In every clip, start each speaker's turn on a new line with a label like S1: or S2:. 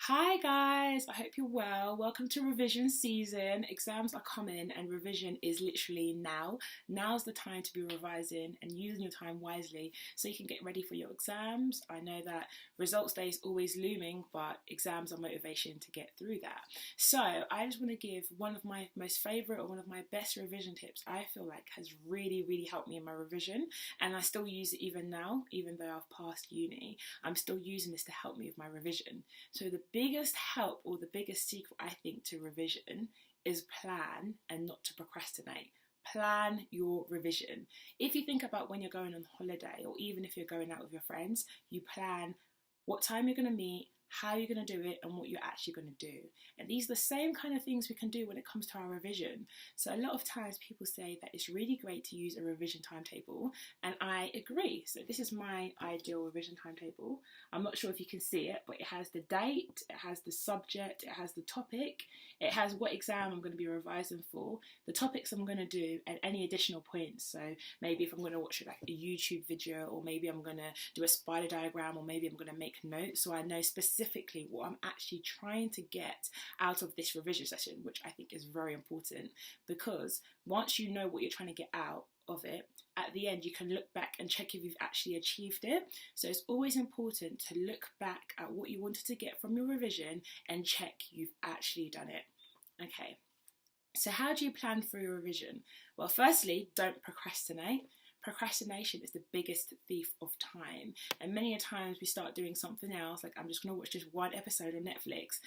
S1: Hi guys, I hope you're well. Welcome to revision season. Exams are coming and revision is literally now. Now's the time to be revising and using your time wisely so you can get ready for your exams. I know that results day is always looming, but exams are motivation to get through that. So I just want to give one of my most favourite or one of my best revision tips I feel like has really helped me in my revision, and I still use it even now, even though I've passed uni. I'm still using this to help me with my revision. So the biggest help or the biggest secret I think to revision is plan and not to procrastinate. Plan your revision. If you think about when you're going on holiday or even if you're going out with your friends, you plan what time you're going to meet, how you're going to do it, and what you're actually going to do. And these are the same kind of things we can do when it comes to our revision. So a lot of times people say that it's really great to use a revision timetable, and I agree. So this is my ideal revision timetable. I'm not sure if you can see it, but it has the date, it has the subject, it has the topic, it has what exam I'm going to be revising for, the topics I'm going to do, and any additional points. So maybe if I'm going to watch like a YouTube video, or maybe I'm going to do a spider diagram, or maybe I'm going to make notes so I know specifically what I'm actually trying to get out of this revision session, which I think is very important, because once you know what you're trying to get out of it, at the end you can look back and check if you've actually achieved it. So it's always important to look back at what you wanted to get from your revision and check you've actually done it. Okay, so how do you plan for your revision? Well, firstly, don't procrastinate. Procrastination is the biggest thief of time, and many a times we start doing something else, like I'm just going to watch just one episode of Netflix.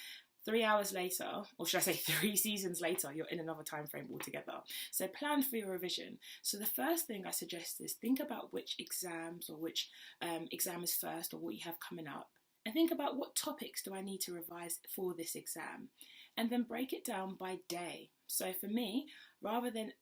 S1: 3 hours later, or should I say 3 seasons later, you're in another time frame altogether. So plan for your revision. So the first thing I suggest is think about which exams or which exam is first, or what you have coming up, and think about what topics do I need to revise for this exam, and then break it down by day. So for me, rather than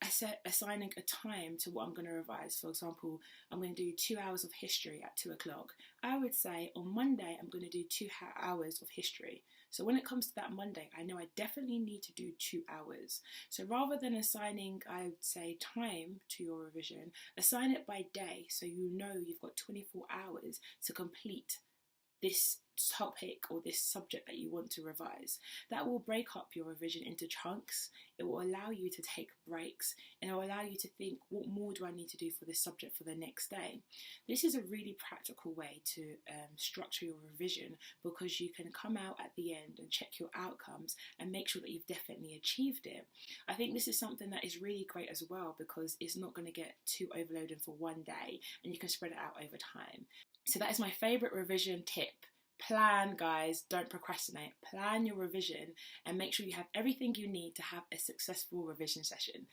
S1: assigning a time to what I'm going to revise, for example, I'm going to do 2 hours of history at 2 o'clock, I would say on Monday I'm going to do 2 hours of history. So when it comes to that Monday, I know I definitely need to do 2 hours. So rather than assigning, I would say, time to your revision, assign it by day so you know you've got 24 hours to complete this topic or this subject that you want to revise. That will break up your revision into chunks. It will allow you to take breaks, and it will allow you to think, what more do I need to do for this subject for the next day? This is a really practical way to structure your revision, because you can come out at the end and check your outcomes and make sure that you've definitely achieved it. I think this is something that is really great as well, because it's not going to get too overloaded for one day and you can spread it out over time. So that is my favourite revision tip. Plan, guys, don't procrastinate. Plan your revision and make sure you have everything you need to have a successful revision session.